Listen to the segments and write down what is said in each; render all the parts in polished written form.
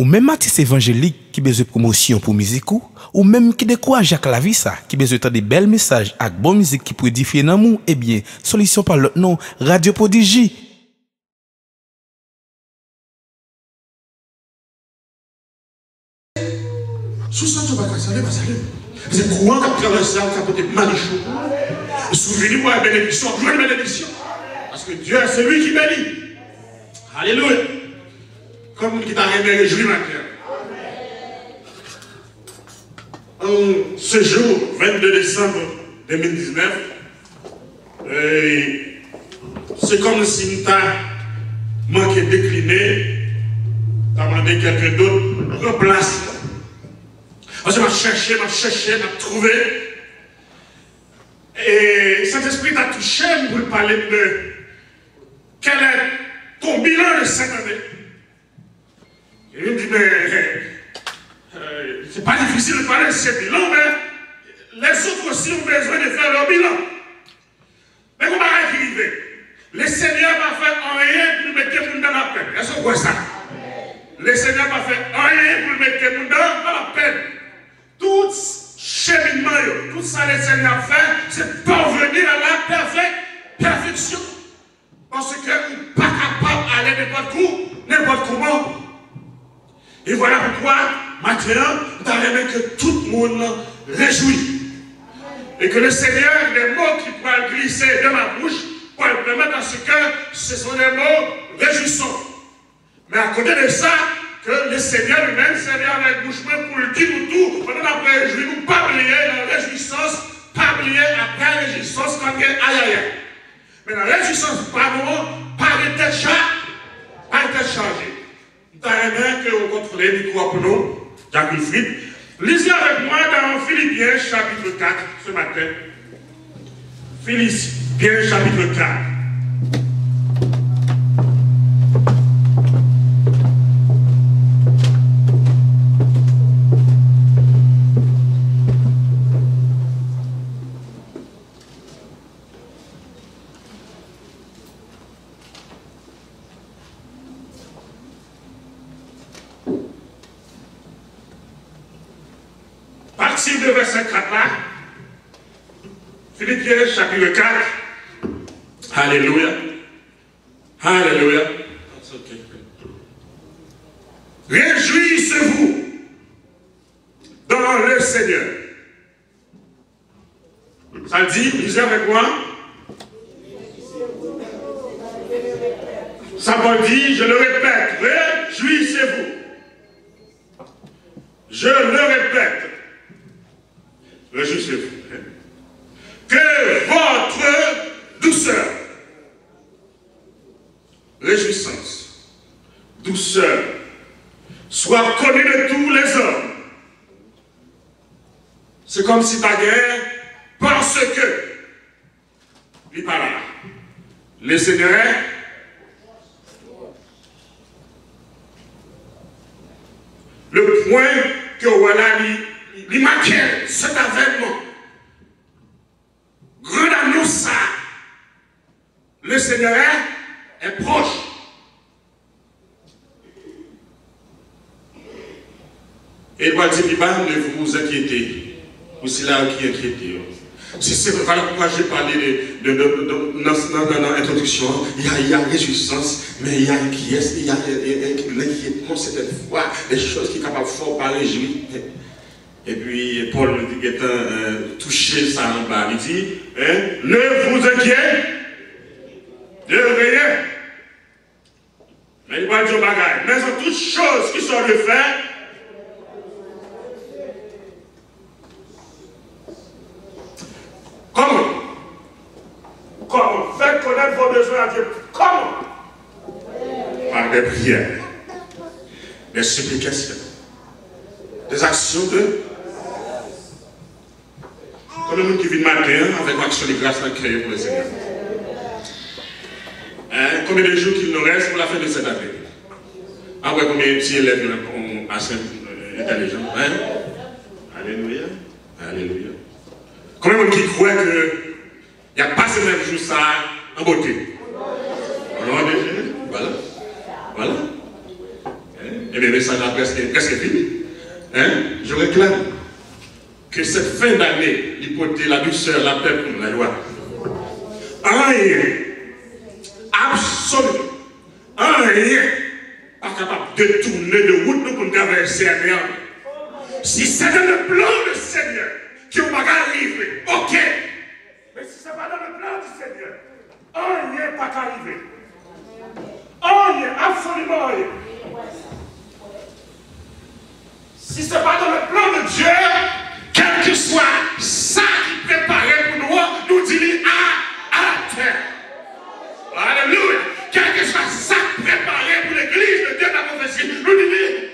Ou même artiste évangélique qui besoin de promotion pour musique ou même qui décourage à la vie ça, qui besoin de des belles messages avec bonne musique qui peut édifier l'amour, eh bien, solution par l'autre nom, Radio Prodigy. Sous ça, tu vas saluer, c'est courant qui traverse ça, qui a côté malichou. Souvenez-vous à la bénédiction, jouez la bénédiction. Parce que Dieu, c'est lui qui bénit. Alléluia. Comme qui t'a réjoui ma cœur. En ce jour, 22 décembre 2019, c'est comme si nous t'avons manqué décliné, t'as demandé quelqu'un d'autre, remplace. Parce que m'a cherché, m'a trouvé. Et cet esprit t'a touché pour parler de quel est ton bilan de cette année. Et il me dit, mais c'est pas difficile de parler de ce bilan, mais les autres aussi ont besoin de faire leur bilan. Mais comment arriver? Le Seigneur m'a fait rien pour mettre tout le monde dans la peine. Est-ce qu'on voit ça? Le Seigneur m'a fait rien pour mettre tout le monde dans la peine. Tout cheminement, tout ça le Seigneur fait, c'est parvenir à la perfection. Parce que vous n'êtes pas capable d'aller n'importe où, n'importe comment. Et voilà pourquoi, maintenant, nous avons que tout le monde réjouit. Et que le Seigneur, les mots qui pourraient glisser de ma bouche, pour le permettre à ce que ce sont des mots réjouissants. Mais à côté de ça, que le Seigneur lui-même servira avec bouche pour le dire tout, pendant la réjouissance, nous pas oublier la réjouissance, pas oublier après la réjouissance quand il y a aïe. Mais la réjouissance, pardon, pas de tête chargée. Nous avons que vous contrôlez le micro pour nous, Jacques Wilfried. Lisez avec moi dans Philippiens chapitre 4 ce matin. Philippiens chapitre 4. Partir de verset 4 là, Philippiens chapitre 4, Alléluia, Alléluia. Réjouissez-vous dans le Seigneur. Ça dit, lisez avec moi. Ça veut dire, je le répète, réjouissez-vous. Je le répète. Réjouissez-vous. Que votre douceur, réjouissance, douceur, soit connue de tous les hommes. C'est comme si ta guerre, parce que, il parle là, le Seigneur, le point que voilà, il marque cet avènement. Grande annonce ça. Le Seigneur est proche. Et il va dire, ne vous inquiétez. Vous c'est là qui inquiétez. Voilà pourquoi j'ai parlé dans l'introduction. Il y a réjouissance, mais il y a inquiétude, il y a l'inquiétement certaines fois, des choses qui sont capables de faire par réjouir. Et puis Paul étant touché ça en bas, il dit, ne vous inquiétez de rien. Mais il va dire au bagage, mais en toutes choses qui sont de faire, comment faire connaître vos besoins à Dieu? Comment? Par des prières, des supplications, des actions de. Comme le monde qui vit le matin avec l'action de grâce à créer pour le Seigneur. Combien de jours qu'il nous reste pour la fin de cette année? Après combien de petits élèves ont assez intelligents? Alléluia. Alléluia. Combien de monde qui croit qu'il n'y a pas ce même jour ça en beauté? Voilà. Voilà. Et Et le message est presque fini. Hein? Je réclame que cette fin d'année, l'hypothèse, la douceur, la paix pour la loi. Rien, absolument, rien, pas capable de tourner de route pour nous traverser la mer. Si c'est dans le plan du Seigneur qui va arriver, ok. Mais si ce n'est pas dans le plan du Seigneur, rien pas qu'arriver. Rien, absolument rien. Si ce n'est pas dans le plan de Dieu, quel que soit ça qui préparait pour nous, nous dit à terre. Alléluia. Quel que soit ça qui préparait pour l'église de Dieu de la prophétie, nous dit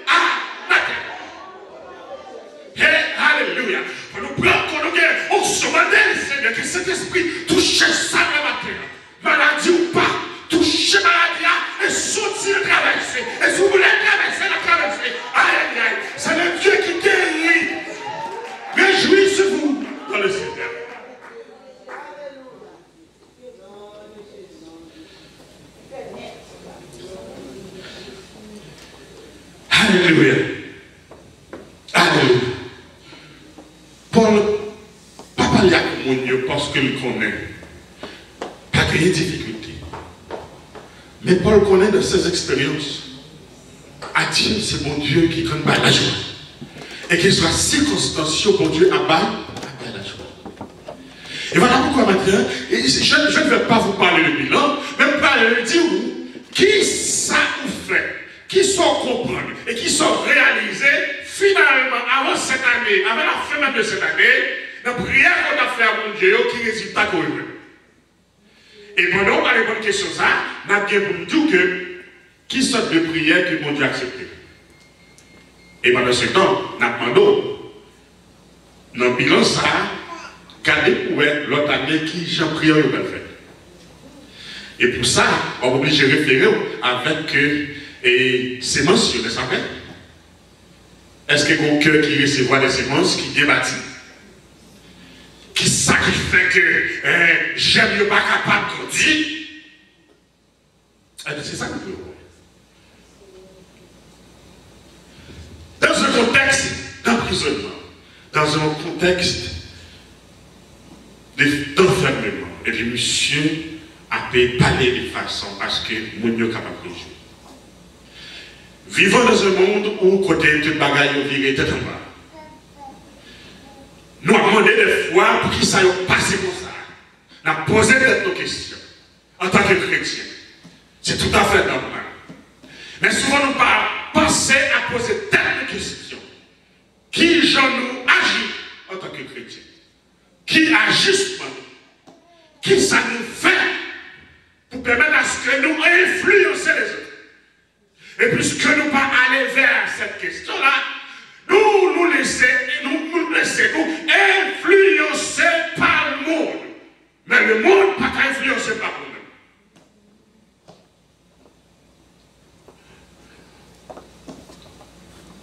à terre. Et alléluia. Nous prenons qu'on nous on demande, Seigneur, que cet esprit touche ça le matin. Maladie ou pas, touche maladie et sortir traverser. Et si vous voulez traverser, la traverser. Aïe, aïe, aïe. C'est le Dieu qui guérit. Réjouissez-vous dans le Seigneur. Alléluia. Alléluia. Paul, papa l'a mon Dieu parce qu'il connaît. Pas de difficulté. Mais Paul connaît de ses expériences. À Dieu, c'est mon Dieu qui donne la joie. Et qu'il soit circonstancieux pour Dieu à bas la joie. Et voilà pourquoi maintenant, je ne vais pas vous parler de bilan, mais vous parler de dire qui ça vous fait, qui sont compris et qui sont réalisés finalement avant cette année, avant la fin même de cette année, la prière qu'on a fait à mon Dieu, qui résultat qu'on veut. Et pendant qu'on a répondre à cette question, on a bien pour nous dire que qui sorte de prière que mon Dieu a accepté. Et pendant ce temps, on a demandé, dans le bilan, ça, gardez pour l'autre année qui j'en prie au fait. Et pour ça, on est obligé de référer avec ces mentions, n'est-ce pas? Est-ce qu'il y a un cœur qui recevra des semences qui débattit? Qui ça qui fait que j'aime pas capable de dire? C'est ça que je veux. Dans un contexte d'emprisonnement, dans un contexte d'enfermement, et le monsieur a pu parler de façon à ce que mon Dieu est capable de jouer. Vivons dans un monde où, côté de bagaille, on virait tête en bas. Nous avons demandé des fois pour qui ça a passé comme ça. On a posé nos questions en tant que chrétiens. C'est tout à fait normal. Mais souvent, nous pensons à poser telle question. Qui j'en nous agit en tant que chrétien? Qui agisse pour nous? Qui ça nous fait pour permettre à ce que nous influencer les autres? Et puisque nous ne pas aller vers cette question-là, nous laissons influencer par le monde. Mais le monde n'a pas influencé par nous.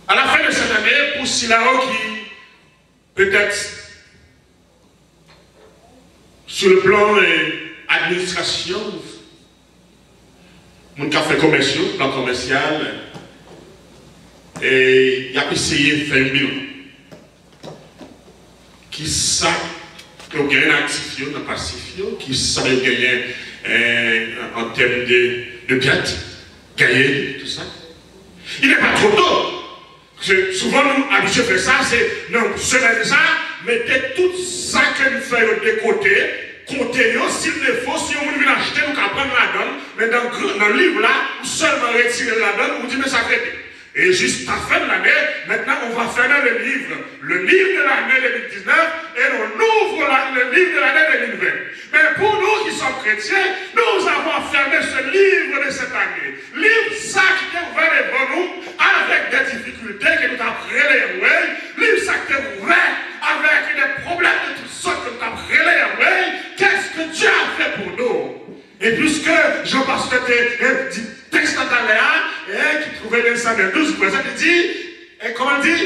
À la fin de cette année, pour Silao qui, peut-être, sur le plan administration, mon café commercial, plan commercial, et il a essayé de faire un bilan. Qui ça, qui a gagné actif, dans le passif, qui ça a gagné en termes de biate, gagné, tout ça. Il n'est pas trop tôt. Souvent, nous, habitués à faire ça, c'est, non, semaine ça, mettez tout ça que nous faisons de côté, comptez-nous, s'il le faut, si on veut l'acheter, nous allons prendre la donne, mais dans le livre là, vous seulement retirer la donne, vous dites, mais ça fait. Et juste à la fin de l'année, maintenant, on va fermer le livre de l'année 2019, et on ouvre le livre de l'année 2020. Mais pour nous qui sommes chrétiens, nous avons fermé ce livre de cette année. Livre ça qui est ouvert devant nous, avec des difficultés que nous avons relevées. Livre ça qui est ouvert avec des problèmes de toutes sortes que nous avons relevées. Qu'est-ce que Dieu a fait pour nous? Et puisque Jean-Pasteur dit texte qui trouvait dans Samuel 12, il dit, et comment il dit?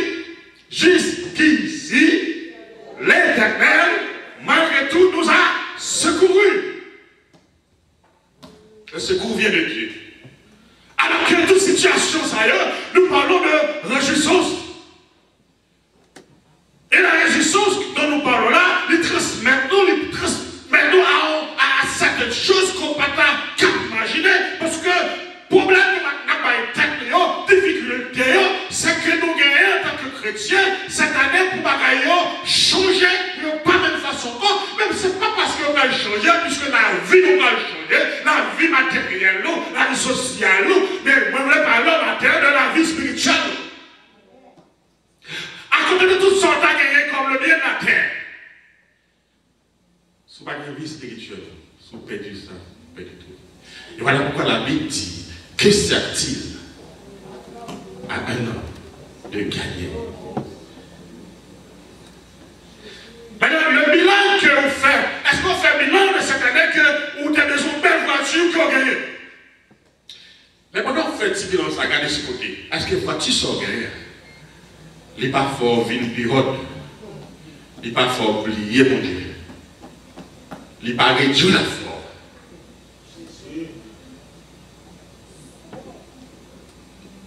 Jusqu'ici, l'Éternel, malgré tout, nous a secourus. Le secours vient de Dieu. Alors que toute situation, ça y est, nous parlons de vie spirituelle. Si vous perdez ça, vous perdez tout. Et voilà pourquoi la Bible dit que sert-il à un homme de gagner? Maintenant, le bilan que vous faites, est-ce qu'on fait un bilan de cette année que vous avez besoin de belle voiture que vous gagnez? Mais pendant que vous faites ce bilan, regardez ce côté. Est-ce que la voiture sont gagnée? Il n'est pas fort vivre pilote. Il n'est pas fort oublier mon Dieu. Il n'est pas réduit la foi.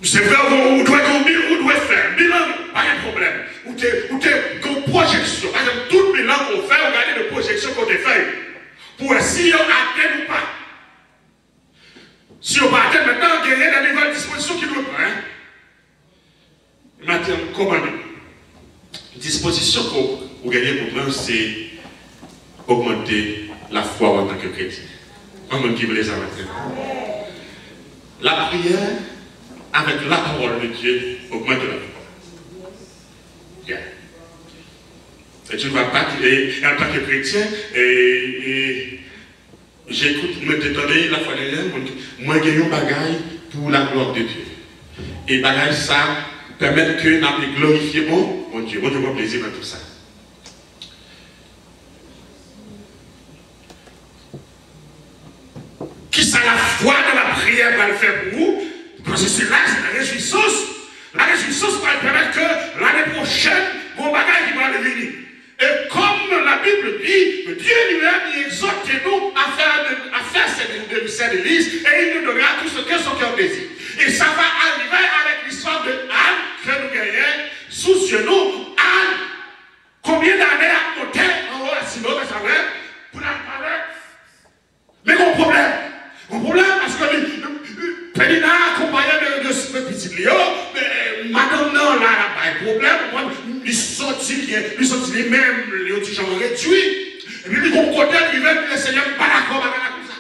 C'est vrai, vous devez faire bilan, pas de problème. Ou une projection. Par exemple, tout le bilan qu'on fait, on regarde les projections qu'on fait. Pour si on atteint ou pas. Si on va atteindre maintenant, on gagne la nouvelle disposition qui nous prend. Maintenant, comment disposition pour gagner pour nous, c'est augmenter la foi en tant que chrétien. Comment qui veut les avancer? La prière avec la parole de Dieu augmente la foi. Yeah. Et tu ne vas pas, en tant que chrétien, j'écoute, je me détendais la fois dernière, moi j'ai un bagaille pour la gloire de Dieu. Et bagaille ça permet que nous puissions glorifier mon Dieu. Mon Dieu va plaisir dans tout ça. Qui ça la foi de la prière va le faire pour vous? Parce que c'est là, c'est la réjouissance. La réjouissance va permettre que l'année prochaine, mon bagage va venir. Et comme la Bible dit, que Dieu lui-même exhorte nous à faire cette église et il nous donnera tout ce que son cœur désire. Et ça va arriver avec l'histoire de Anne que nous gagnons sous nous. Anne, combien d'années à côté en haut à Silo, ça va pour la parler. Mais mon problème, parce que Pénina accompagné de ce petit Léo, mais madame non, là, pas de problème. Il sortit les mêmes, les petits gens réduits. Et puis, il côté, il veut que le Seigneur n'est pas d'accord avec ça.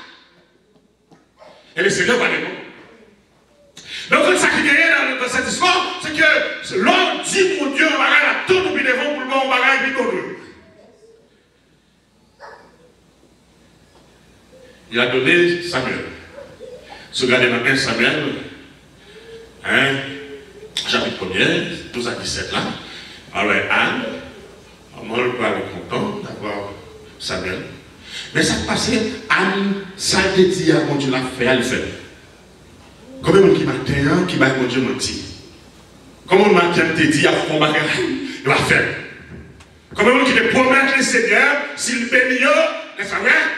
Et le Seigneur va les mots. Donc, ça qui est dans cette histoire, c'est que l'homme dit, mon Dieu, on va aller à tout nous devant pour le bon, on va aller à tout. Il a donné Samuel. Ce gars de 1 Samuel, chapitre 1er, 12 à 17 là. Alors Anne, on ne peut pas être content d'avoir Samuel. Mais ça passait, Anne, ça a été dit à mon Dieu l'a fait, elle le fait. Combien de monde qui m'a dit, qui m'a mon Dieu menti? Combien de monde qui dit à mon bagage, il va faire? Combien de monde qui te promet le Seigneur, s'il bénit, le Seigneur,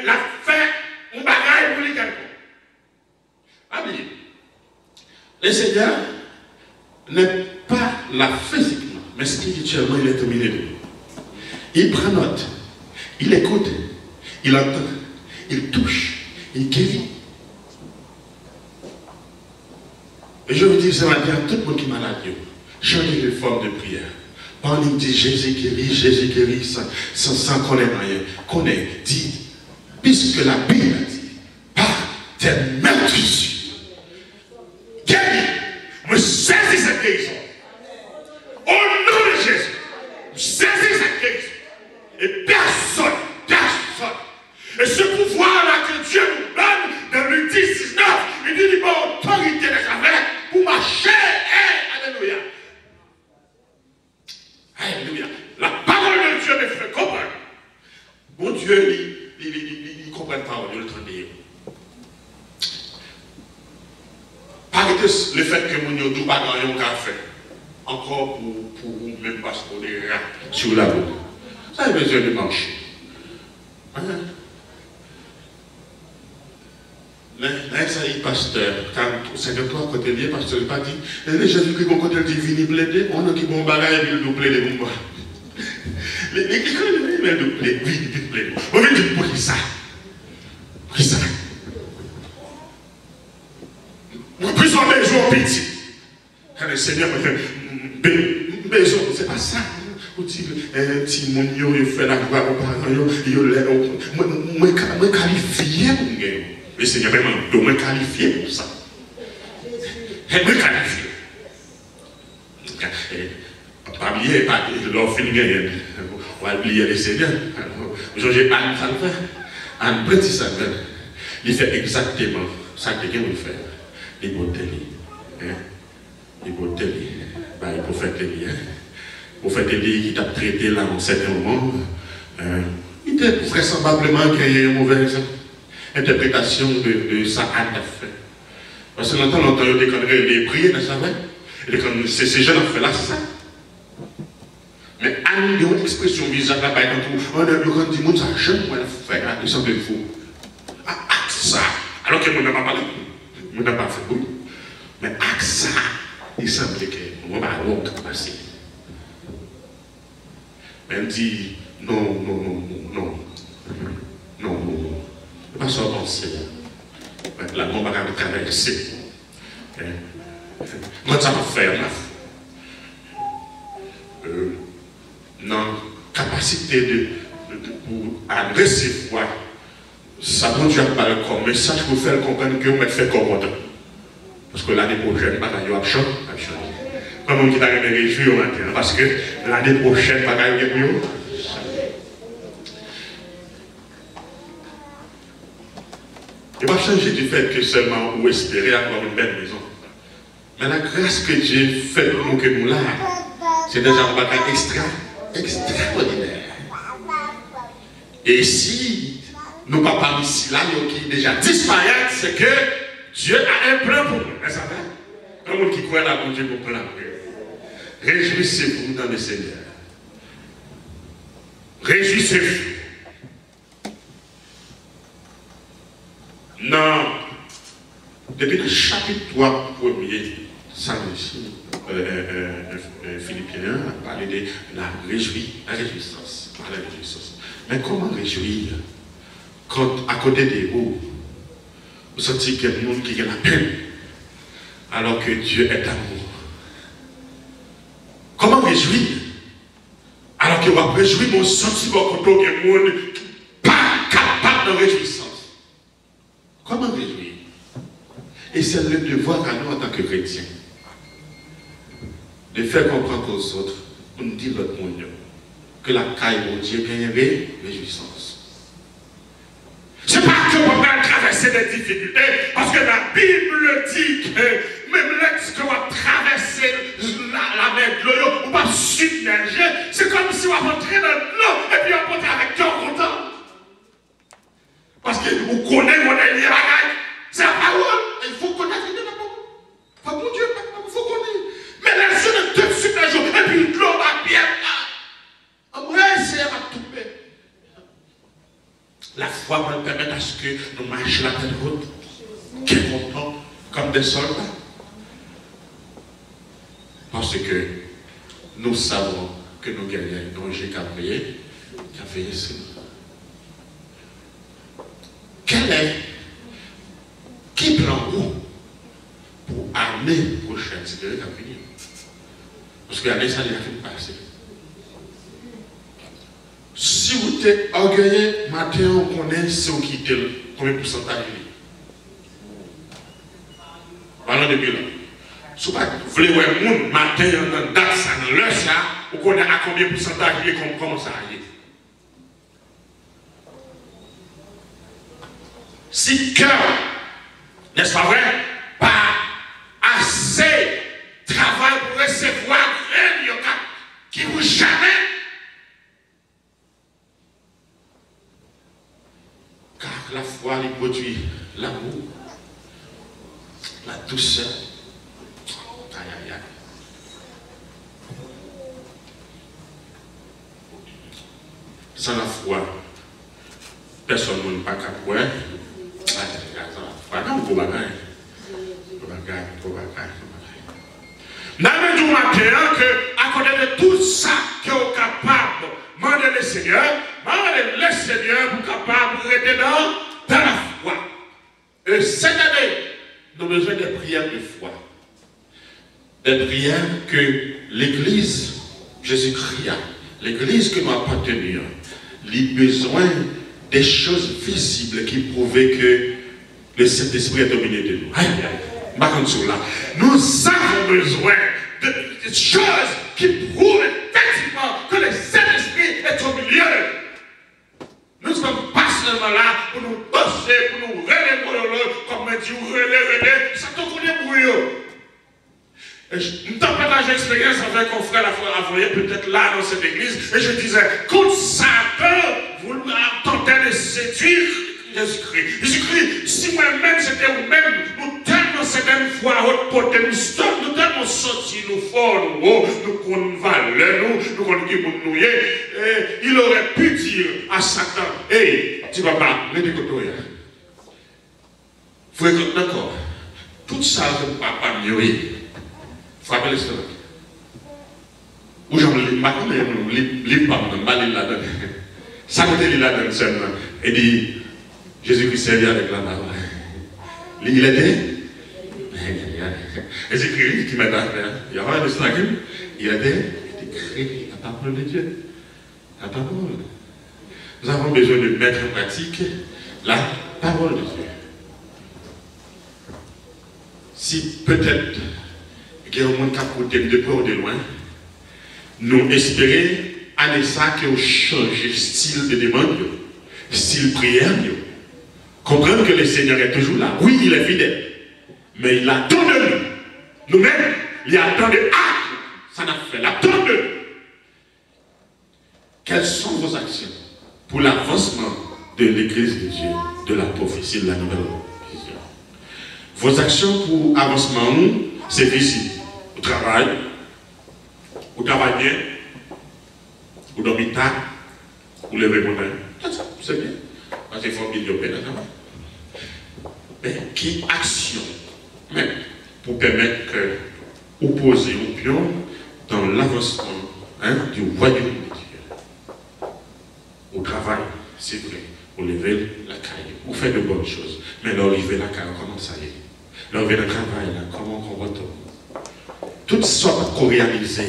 la fait, on bagaille pour les gars. Amen. Le Seigneur n'est pas là physiquement, mais spirituellement, il est dominé de nous. Il prend note, il écoute, il entend, il touche, il guérit. Et je vous dis ce matin à tout le monde qui est malade, changez de forme de prière. On nous dit Jésus guérit, sans qu'on ait rien. Qu'on ait dit, puisque la Bible a dit, par tes mains Jésus, guéris, me saisis cette guérison. Au nom de Jésus, me saisis cette guérison. Et personne. Et ce pouvoir-là que Dieu nous donne, dans le 10, 19, il dit, il a autorité de sa main pour marcher. Alléluia. Alléluia. La parole de Dieu me fait comprendre. Mon Dieu, il ne comprend pas, on le traduit. Arrêtez le fait que mon Dieu n'a pas gagné un café. Encore pour même parce qu'on est là sur la route. Ça a besoin de marcher. Là, ça y est, pasteur. Quand 53 côté lié, pasteur, il n'a pas dit, Jésus-Christ, mon côté divin, il plaide, on a qui bon bagage, il nous plaide, bon bagage. Les il nous plaide, oui, il plaide. On veut dire, pour qui ça? Qui ça? Plus on est joué au petit. Le Seigneur me fait, maison, c'est pas ça. Si mon Dieu, il fait la gloire aux parents, il me qualifié pour gagner. Le Seigneur vraiment doit me qualifier pour ça. Il me qualifié. Pas oublier, pas l'offre gagner. On va oublier le Seigneur. J'ai Anne Salvin, Anne Petit Salvin, il fait exactement ça que quelqu'un veut faire. Il peut télé. Il peut télé. Il peut faire télé. Pour faire télé, il t'a traité là en certain moment. Il était vraisemblablement qu'il y a une mauvaise interprétation de ça Anne a fait. Parce que longtemps, il y a des prières, n'est-ce pas? Et quand ces jeunes ont fait là, c'est ça. Mais Anne, il y a une expression visage là-bas, quand on a dit, mon ça, je ne peux pas faire, il semble fou. Ah, ça. Alors que mon n'a pas parlé. Mon n'a pas fait bruit. Mais ah, ça, il semble que mon n'a pas passé. Mais elle dit, non. Pas ça penser. La mort va traverser. Moi, ça va faire là. Non, capacité de recevoir. Ça bon Dieu pas comme message pour faire comprendre que vous fait comme autant. Parce que l'année prochaine, il y a changer. Comme on dit, il y a réjouir au matin. Parce que l'année prochaine, il y a mieux. Il va changer du fait que seulement vous espérez avoir une belle maison. Mais la grâce que Dieu fait pour nous que nous là, c'est déjà un bagage extraordinaire. Et si nos papas ici là, qui déjà disparaissent, c'est que Dieu a un plan pour nous. Vous savez? Un monde qui croit là pour Dieu pour plan. Réjouissez-vous dans le Seigneur. Réjouissez-vous. Non. Depuis le chapitre 3 premier, Philippiens a parlé de la réjouissance. Mais comment réjouir quand à côté de vous, vous sentez qu'il y a des gens qui ont la peine, alors que Dieu est amour? Comment réjouir alors que vous réjouir mon sentiment quand il y a des gens pas capables de réjouissance? Comment réjouir? Et c'est le devoir à nous en tant que chrétiens de faire comprendre aux autres, pour nous dire l'autre monde, que la caille de Dieu gagnerait réjouissance. C'est pas que vous pouvez traverser des difficultés, parce que la Bible dit que même lorsque vous traversez la mer de l'eau, vous ne submerger, c'est comme si vous rentrez dans l'eau et puis vous rentrez avec cœur content. Parce que vous connaissez mon dernier bagage, c'est la parole. Il faut connaître la parole. Pas mon Dieu, il faut connaître. Mais la jeune de suite la jour, et puis l'eau va bien là. Ouais, c'est à tout faire. La foi va nous permettre à ce que nous marchions la tête haute, qui est content, comme des soldats. Parce que nous savons que nous gagnons. Donc j'ai qu'à prier, sur nous. Qui prend où pour l'année prochaine, c'est de venir? Parce que l'année, ça déjà fait passer. Si vous êtes orgueilleux, matin, on connaît si vous quittez combien de pourcentage il est. Parlons de bilan. Si vous voulez voir le monde, matin, dans date, dans l'heure, ça, vous connaissez à combien de pourcentage il est, comment ça y est. Si cœur, n'est-ce pas vrai, pas assez travail pour recevoir rien qui vous jamais. Car la foi lui produit l'amour, la douceur. Aïe, aïe, aïe. Sans la foi, personne ne peut pas capter. N'a du matin que, à côté de tout ça qui est capable, demandez le Seigneur pour capable de rester dans la foi. Et cette année, nous avons besoin de prières de foi. Des prières que l'Église, Jésus-Christ, l'Église que nous appartenons, a besoin des choses visibles qui prouvent que le Saint-Esprit est dominé de nous. Aïe, aïe. Nous avons besoin de choses qui prouvent effectivement que le Saint-Esprit est au milieu. Nous ne sommes pas seulement là pour nous danser, pour nous relayer, comme on dit, relayer, ça te connaît brouillot. Nous avons partagé l'expérience avec un frère la fois avant, peut-être là dans cette église, et je disais, quand Satan vous tentait de séduire Jésus-Christ. Jésus-Christ, si moi-même c'était vous-même, nous tellement certaines fois haute portée, nous tellement sortis, nous forts, nous hauts, nous connaissons valeur, nous connaissons qui pour nous. Il aurait pu dire à Satan, hey, tu vas pas, mais du côté, fréquente d'accord. Tout ça, je ne peux pas mieux. Frappez l'estomac. Ou j'en lis pas, mais je ne lis pas, je ne lis là-dedans. Ça me dit là-dedans seulement. Et dit, Jésus-Christ servait avec la parole. Il était. Jésus-Christ qui m'a dit, il y a un de cela il était écrit la parole de Dieu. La parole. Nous avons besoin de mettre en pratique la parole de Dieu. Si peut-être qu'il y a un monde qui a côté de près ou de loin, nous espérons à ça que vous changez style de demande, style prière. Comprendre que le Seigneur est toujours là. Oui, il est fidèle. Mais il attend de nous. Nous-mêmes, il attend de actes. Ça n'a fait. Il attend de nous. Quelles sont vos actions pour l'avancement de l'Église de Dieu, de la prophétie, de la nouvelle vision? Vos actions pour l'avancement, c'est visible. Vous travaillez bien, vous dormez tard, vous levez mon main. C'est bien. Parce qu'il faut bien développer là-dedans. Mais qui action, même, pour permettre que vous posez au pion dans l'avancement du royaume de Dieu. Au travail, c'est vrai, vous levez la caille, vous faites de bonnes choses. Mais là, lever la caille, comment ça y est? Là, lever le travail, là, comment on retourne? Toutes sortes qu'on réalise.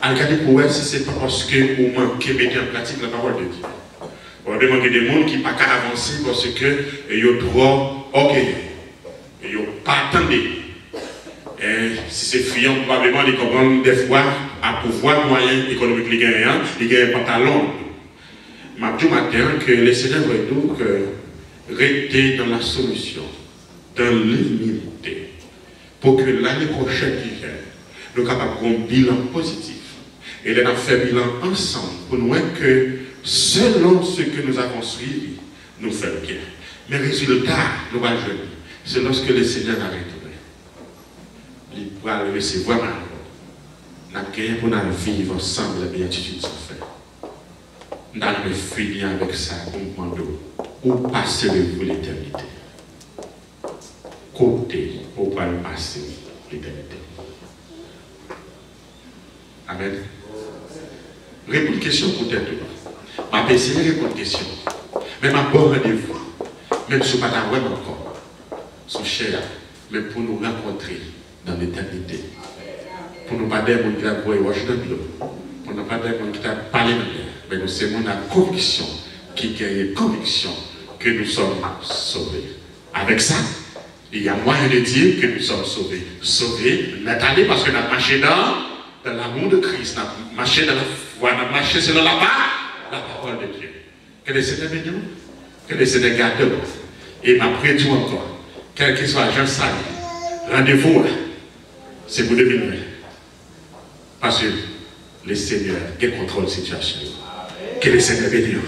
Regardez pour elle si c'est pas parce que vous manquez de mettre en pratique la parole de Dieu. On demande des gens qui ne peuvent pas avancer parce que ils ont trop orgueilleux. Ils n'ont pas attendu. Si c'est friand, probablement, ils comprennent des fois à pouvoir moyen économique, ils gagnent un pantalon. Je dis matin que les Seigneurs veulent donc rester dans la solution, dans l'humilité, pour que l'année prochaine qui vient, nous soyons capables de faire un bilan positif. Et nous avons fait un bilan ensemble pour nous voir que selon ce que nous avons suivi, nous faisons bien. Mais le résultat, nous allons jouer. C'est lorsque le Seigneur a retourné. Il va le recevoir. Nous avons gagné pour nous vivre ensemble la béatitude sans faire. Nous allons finir avec ça, un moment où passerez-vous l'éternité? Côté, où pas le passer l'éternité? Amen. Réponds une question peut-être. Je vais essayer de répondre une question. Mais je bon rendez-vous. Même si je ne suis pas vraiment encore. Son cher, mais pour nous rencontrer dans l'éternité. Pour nous pas dire que nous avons Washington, pour nous pas dire que nous avons parlé, mais nous sommes la conviction qui gagne conviction que nous sommes sauvés. Avec ça, il y a moyen de dire que nous sommes sauvés. Sauvés, nous allons parce que nous avons marché dans l'amour de Christ, nous avons marché dans la foi, nous avons marché selon la parole de Dieu. Que le Seigneur bénisse nous, que le Seigneur garde nous. Et m'après tout encore, quel que soit Jean Sall, rendez-vous, c'est pour 2020. Parce que le Seigneur a contrôle de la situation. Que le Seigneur bénisse nous.